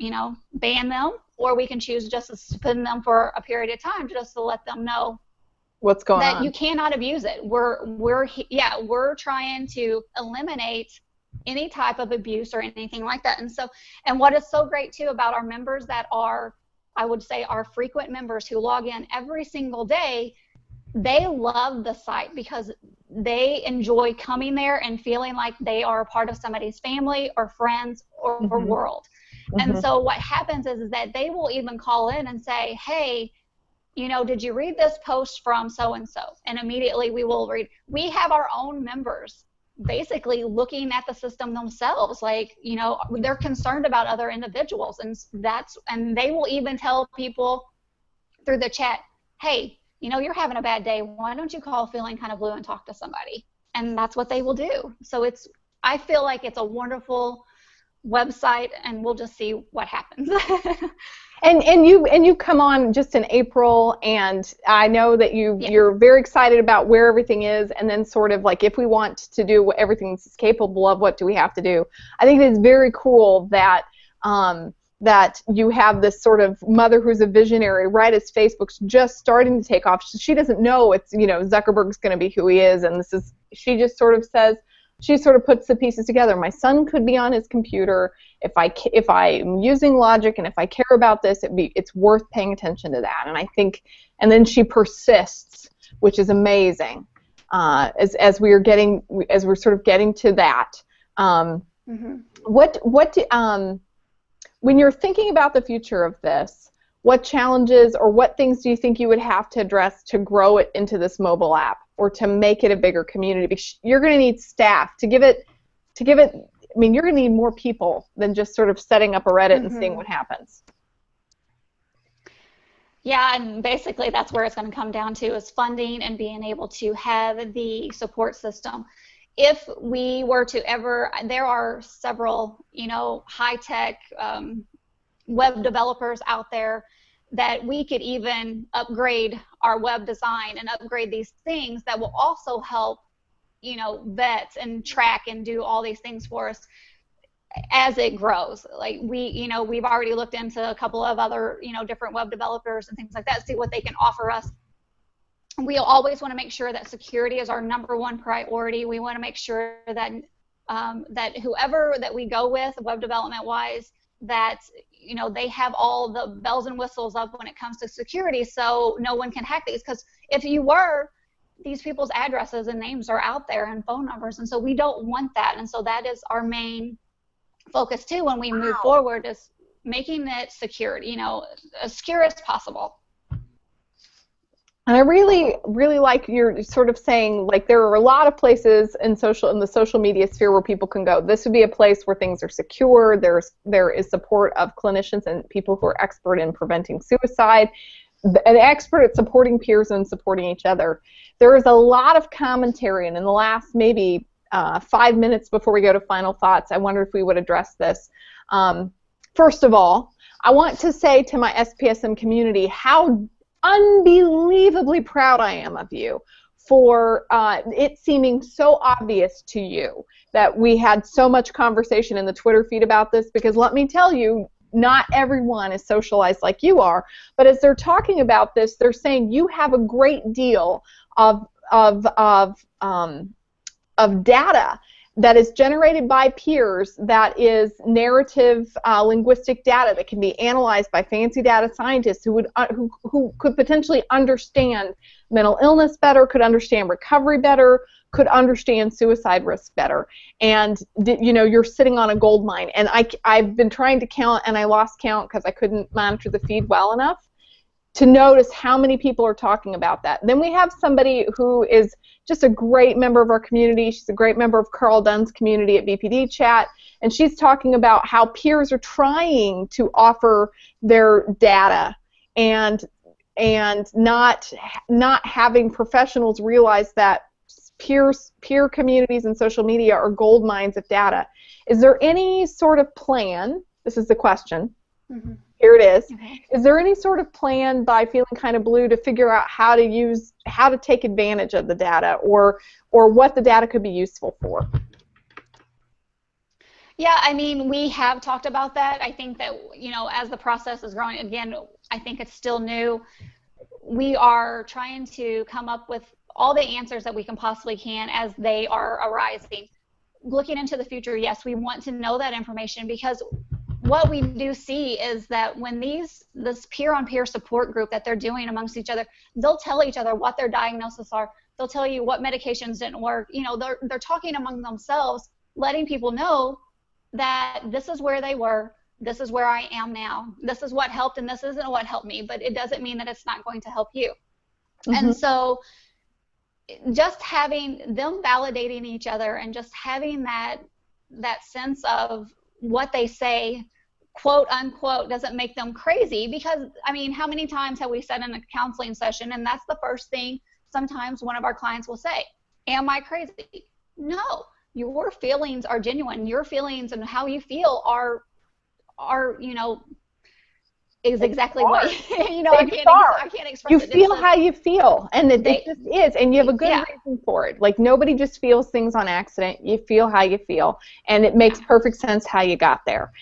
ban them, or we can choose just to suspend them for a period of time just to let them know what's going that on. You cannot abuse it. We're trying to eliminate any type of abuse or anything like that. And what is so great too about our members that are, I would say, our frequent members who log in every single day, they love the site because they enjoy coming there and feeling like they are a part of somebody's family or friends or world. And so what happens is that they will even call in and say, hey, did you read this post from so-and-so? And immediately we will read. We have our own members basically looking at the system themselves, like, they're concerned about other individuals, and they will even tell people through the chat, hey, you're having a bad day, why don't you call Feeling Kind of Blue and talk to somebody? And that's what they will do. So I feel like it's a wonderful website, and we'll just see what happens. And you come on just in April, and I know that you're very excited about where everything is, and then sort of like, if we want to do what everything's capable of, what do we have to do? I think it's very cool that that you have this sort of mother who's a visionary right as Facebook's just starting to take off. She doesn't know it's, Zuckerberg's going to be who he is, and she just sort of says, she sort of puts the pieces together. My son could be on his computer. If I'm using Logic and if I care about this, it's worth paying attention to that. And I think, and then she persists, which is amazing. As we're sort of getting to that, when you're thinking about the future of this, what challenges or what things do you think you would have to address to grow it into this mobile app or to make it a bigger community? Because you're going to need staff to give it. I mean, you're going to need more people than just sort of setting up a Reddit and seeing what happens. Yeah, and basically that's where it's going to come down to, is funding and being able to have the support system. If we were to ever, there are several, high-tech web developers out there that we could even upgrade our web design and upgrade these things that will also help, vet and track and do all these things for us as it grows. Like we've already looked into a couple of other, different web developers and things like that, see what they can offer us. We always want to make sure that security is our #1 priority. We want to make sure that that whoever that we go with, web development wise, that they have all the bells and whistles up when it comes to security, so no one can hack these. Because if these people's addresses and names are out there and phone numbers, and so we don't want that. And so that is our main focus too when we move forward, is making it secure, as secure as possible. And I really, really like you're sort of saying, like, there are a lot of places in the social media sphere where people can go. This would be a place where things are secure. There is support of clinicians and people who are expert in preventing suicide, an expert at supporting peers and supporting each other. There is a lot of commentary, and in the last maybe 5 minutes before we go to final thoughts, I wonder if we would address this. First of all, I want to say to my SPSM community how unbelievably proud I am of you for it seeming so obvious to you that we had so much conversation in the Twitter feed about this, because let me tell you, not everyone is socialized like you are, but as they're talking about this, they're saying you have a great deal of data that is generated by peers, that is narrative linguistic data that can be analyzed by fancy data scientists who could potentially understand mental illness better, could understand recovery better, could understand suicide risk better. And you're sitting on a gold mine. And I've been trying to count, and I lost count because I couldn't monitor the feed well enough. to notice how many people are talking about that. Then we have somebody who is just a great member of our community. She's a great member of Carl Dunn's community at BPD Chat, and she's talking about how peers are trying to offer their data and not having professionals realize that peer communities and social media are gold mines of data. Is there any sort of plan? This is the question. Mm-hmm. Here it is. Okay. Is there any sort of plan by Feeling Kind of Blue to figure out how to take advantage of the data, or what the data could be useful for? Yeah, I mean, we have talked about that. I think that, you know, as the process is growing, again, I think it's still new. We are trying to come up with all the answers that we can possibly can as they are arising. Looking into the future, yes, we want to know that information, because what we do see is that when this peer-on-peer support group that they're doing amongst each other, they'll tell each other what their diagnoses are. They'll tell you what medications didn't work. You know, they're talking among themselves, letting people know that this is where they were, this is where I am now, this is what helped, and this isn't what helped me, but it doesn't mean that it's not going to help you. Mm-hmm. And so just having them validating each other and just having that sense of what they say, quote unquote, doesn't make them crazy. Because, I mean, how many times have we said in a counseling session, and that's the first thing sometimes one of our clients will say, am I crazy? No, your feelings are genuine. Your feelings and how you feel are you know, is exactly what, you know, I can't express you it. You feel how you feel, and it just is, and you have a good reason for it. Like, nobody just feels things on accident. You feel how you feel, and it makes perfect sense how you got there.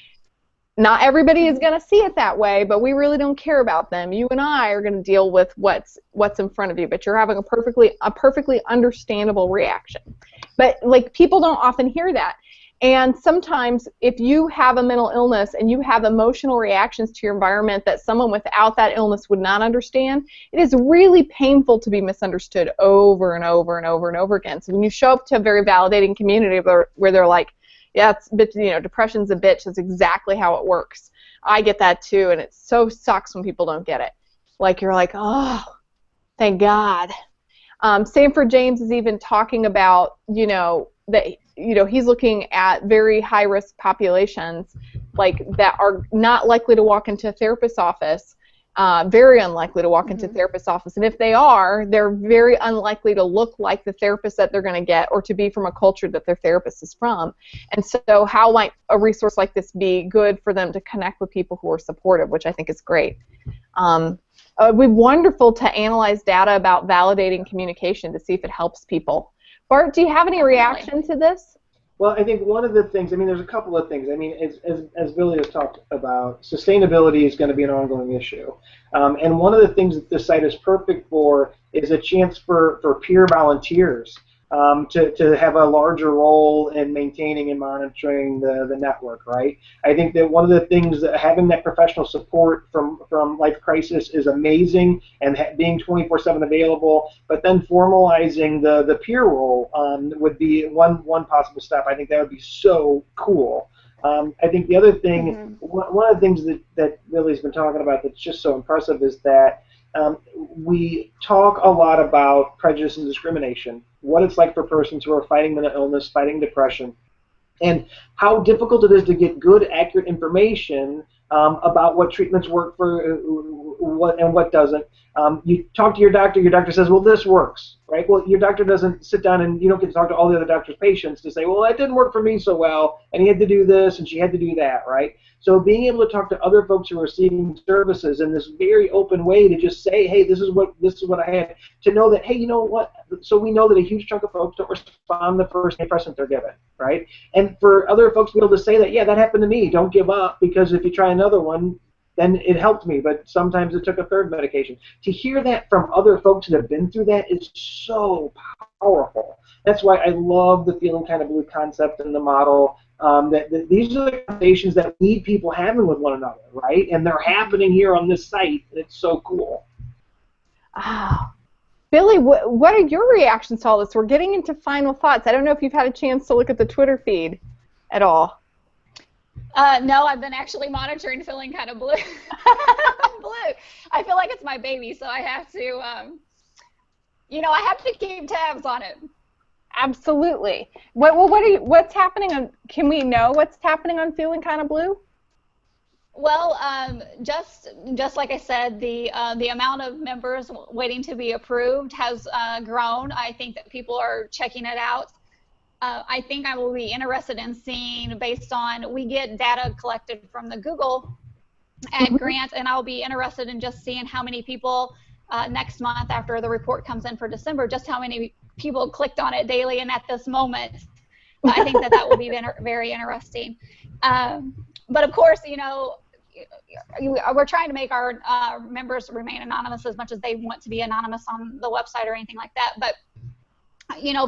Not everybody is going to see it that way, but we really don't care about them. You and I are going to deal with what's in front of you, but you're having a perfectly understandable reaction. But, like, people don't often hear that. And sometimes if you have a mental illness and you have emotional reactions to your environment that someone without that illness would not understand, it is really painful to be misunderstood over and over and over and over again. So when you show up to a very validating community where they're like, yeah, depression's a bitch, that's exactly how it works. I get that too, and it so sucks when people don't get it. Like, you're like, oh, thank God. Sanford James is even talking about, that he's looking at very high-risk populations, like, that are not likely to walk into a therapist's office, very unlikely to walk into a therapist's office. And if they are, they're very unlikely to look like the therapist that they're going to get, or to be from a culture that their therapist is from. And so how might a resource like this be good for them to connect with people who are supportive, which I think is great. It would be wonderful to analyze data about validating communication to see if it helps people. Bart, do you have any reaction to this? Well, I think one of the things, there's a couple of things. As Billy has talked about, sustainability is going to be an ongoing issue. And one of the things that this site is perfect for is a chance for peer volunteers to have a larger role in maintaining and monitoring the network, right? I think that one of the things, that having that professional support from Life Crisis is amazing, and being 24/7 available, but then formalizing the peer role would be one possible step. I think that would be so cool. I think the other thing, one of the things that Lily's been talking about that's just so impressive is that we talk a lot about prejudice and discrimination, what it's like for persons who are fighting mental illness, fighting depression, and how difficult it is to get good, accurate information about what treatments work for what doesn't. You talk to your doctor says, well, this works, right? Well, your doctor doesn't sit down, and you don't get to talk to all the other doctor's patients to say, well, that didn't work for me so well, and he had to do this, and she had to do that, right? So being able to talk to other folks who are receiving services in this very open way, to just say, hey, this is what I had, to know that, hey, you know what? So we know that a huge chunk of folks don't respond to the first antidepressant they're given, right? And for other folks to be able to say that, yeah, that happened to me. Don't give up, because if you try another one, then it helped me, but sometimes it took a third medication. To hear that from other folks that have been through that is so powerful. That's why I love the Feeling Kind of Blue concept and the model. That these are the conversations that we need people having with one another, right? And they're happening here on this site. It's so cool. Oh. Billy, what are your reactions to all this? We're getting into final thoughts. I don't know if you've had a chance to look at the Twitter feed at all. No, I've been actually monitoring Feeling Kind of Blue. Blue. I feel like it's my baby, so I have to, I have to keep tabs on it. Absolutely. What's happening on? Can we know what's happening on Feeling Kind of Blue? Well, just like I said, the amount of members waiting to be approved has grown. I think that people are checking it out. I think I will be interested in seeing, based on, we get data collected from the Google Ad Grant, and I'll be interested in just seeing how many people next month, after the report comes in for December, just how many people clicked on it daily and at this moment. I think that will be very interesting. But of course, we're trying to make our members remain anonymous as much as they want to be anonymous on the website or anything like that. But,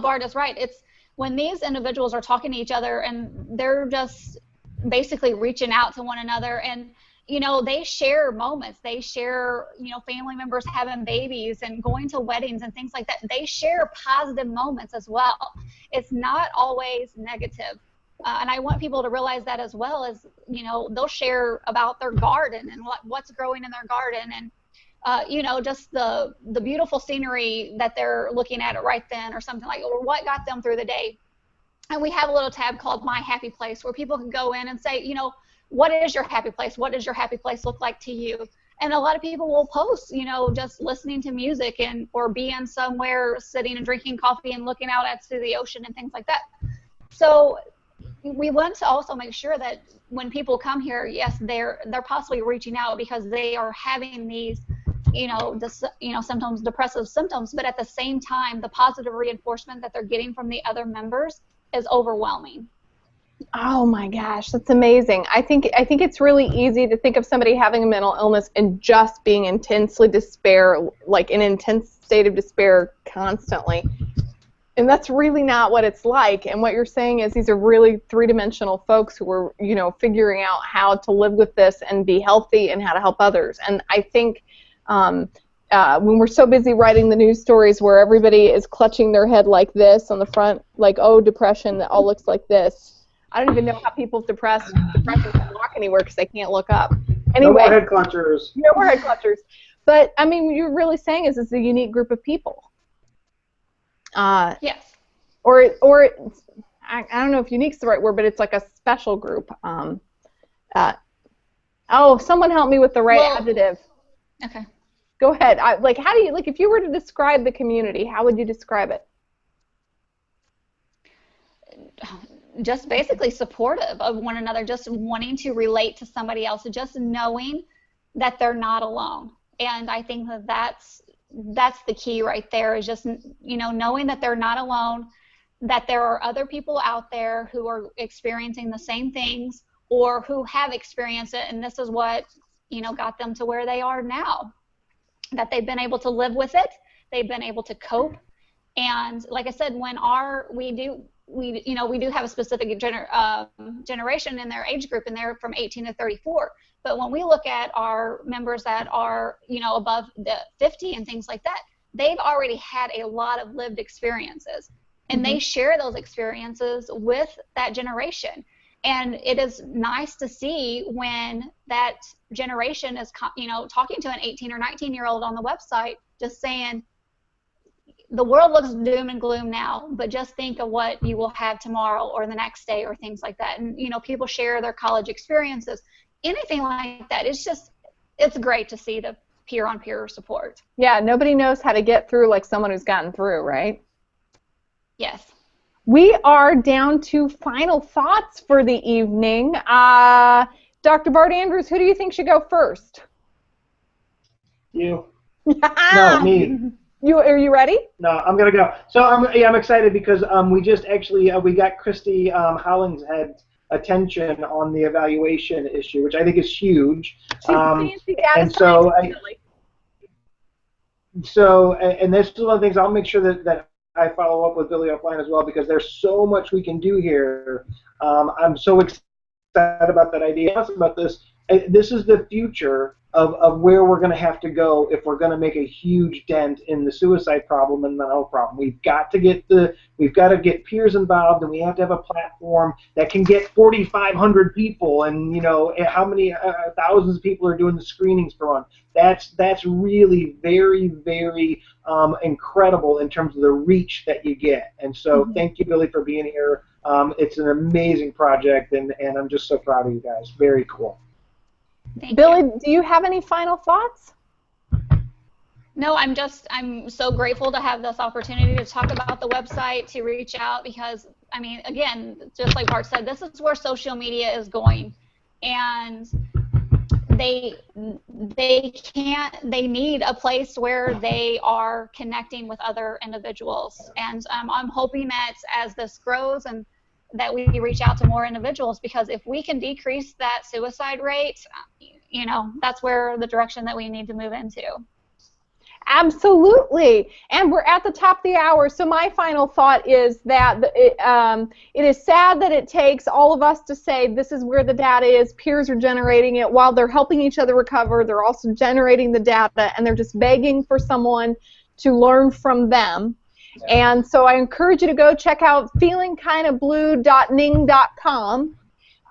Bart is right. It's when these individuals are talking to each other and they're just basically reaching out to one another, and they share moments. They share, family members having babies and going to weddings and things like that. They share positive moments as well. It's not always negative. And I want people to realize that as well, as, they'll share about their garden and what's growing in their garden, and, just the beautiful scenery that they're looking at right then, or something like, or what got them through the day. And we have a little tab called My Happy Place, where people can go in and say, what is your happy place? What does your happy place look like to you? And a lot of people will post, just listening to music or being somewhere sitting and drinking coffee and looking out to the ocean and things like that. So we want to also make sure that when people come here, yes, they're possibly reaching out because they are having these, symptoms, depressive symptoms, but at the same time, the positive reinforcement that they're getting from the other members is overwhelming. Oh my gosh, that's amazing. I think it's really easy to think of somebody having a mental illness and just being intensely like an intense state of despair constantly. And that's really not what it's like. And what you're saying is these are really three-dimensional folks who are, figuring out how to live with this and be healthy and how to help others. And I think when we're so busy writing the news stories where everybody is clutching their head like this on the front, like, oh, depression, that all looks like this. I don't even know how people with depression can walk anywhere because they can't look up. Anyway, no more head clutchers. No more head clutchers. But, I mean, what you're really saying is it's a unique group of people. Yes. Or I don't know if unique's the right word, but it's like a special group. Someone help me with the right adjective. Okay. Go ahead. How do you, if you were to describe the community, how would you describe it? Just basically supportive of one another, just wanting to relate to somebody else, just knowing that they're not alone. And I think that's the key right there, is just, knowing that they're not alone, that there are other people out there who are experiencing the same things or who have experienced it, and this is what, got them to where they are now, that they've been able to live with it, they've been able to cope. And like I said, when we do have a specific generation in their age group, and they're from 18 to 34. But when we look at our members that are, above the 50 and things like that, they've already had a lot of lived experiences, and they share those experiences with that generation. And it is nice to see when that generation is, talking to an 18 or 19-year-old on the website, just saying, the world looks doom and gloom now, but just think of what you will have tomorrow or the next day or things like that. And, people share their college experiences, anything like that. It's great to see the peer-on-peer support. Yeah, nobody knows how to get through like someone who's gotten through, right? Yes. We are down to final thoughts for the evening. Dr. Bart Andrews, who do you think should go first? You. No, me. Are you ready? No, I'm gonna go. So I'm excited because we just actually we got Christy Hollingshead's attention on the evaluation issue, which I think is huge. And so this is one of the things I'll make sure that I follow up with Billy offline as well, because there's so much we can do here. I'm so excited about that idea. About this, this is the future of where we're going to have to go if we're going to make a huge dent in the suicide problem and mental health problem. We've got to get peers involved, and we have to have a platform that can get 4,500 people, and how many thousands of people are doing the screenings per month. That's really very, very incredible in terms of the reach that you get. And so thank you, Billy, for being here. It's an amazing project, and I'm just so proud of you guys. Very cool. Billy, do you have any final thoughts? No, I'm so grateful to have this opportunity to talk about the website, to reach out, because, I mean, again, just like Bart said, this is where social media is going. And they need a place where they are connecting with other individuals. And I'm hoping that as this grows and that we reach out to more individuals, because if we can decrease that suicide rate, that's where the direction that we need to move into. Absolutely. And we're at the top of the hour, so my final thought is that it is sad that it takes all of us to say this is where the data is, peers are generating it, while they're helping each other recover, they're also generating the data, and they're just begging for someone to learn from them. And so I encourage you to go check out feelingkindablue.ning.com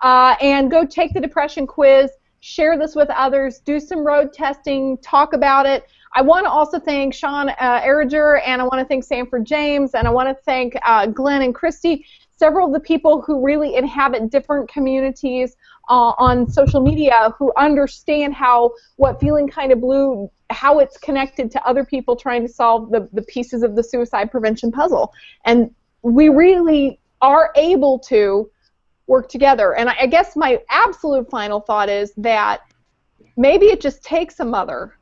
and go take the depression quiz, share this with others, do some road testing, talk about it. I want to also thank Sean Erriger, and I want to thank Sanford James, and I want to thank Glenn and Christy, several of the people who really inhabit different communities on social media, who understand what Feeling Kinda Blue, how it's connected to other people trying to solve the pieces of the suicide prevention puzzle. And we really are able to work together. And I guess my absolute final thought is that maybe it just takes a mother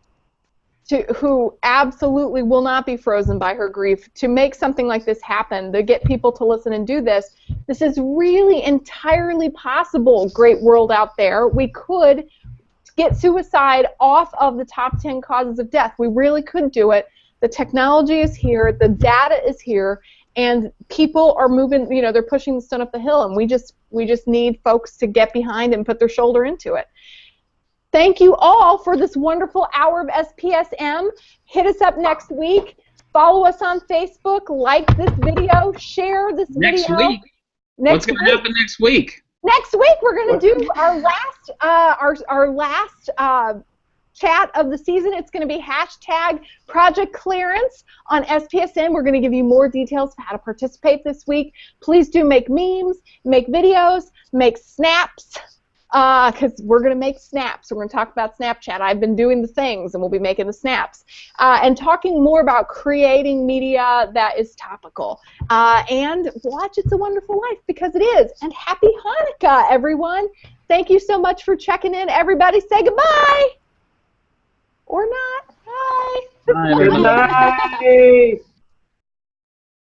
who absolutely will not be frozen by her grief to make something like this happen, to get people to listen and do this. This is really entirely possible, great world out there. We could get suicide off of the top 10 causes of death. We really could do it. The technology is here, the data is here, and people are moving, they're pushing the stone up the hill, and we just need folks to get behind and put their shoulder into it. Thank you all for this wonderful hour of SPSM. Hit us up next week. Follow us on Facebook. Like this video. Share this video. Next week? What's going to happen next week? Next week we're going to do our last chat of the season. It's going to be hashtag Project Clearance on SPSM. We're going to give you more details of how to participate this week. Please do make memes, make videos, make snaps. Because we're going to make snaps. We're going to talk about Snapchat. I've been doing the things, and we'll be making the snaps. And talking more about creating media that is topical. And watch It's a Wonderful Life, because it is. And happy Hanukkah, everyone. Thank you so much for checking in. Everybody say goodbye. Or not. Bye. Bye, everybody. Good night.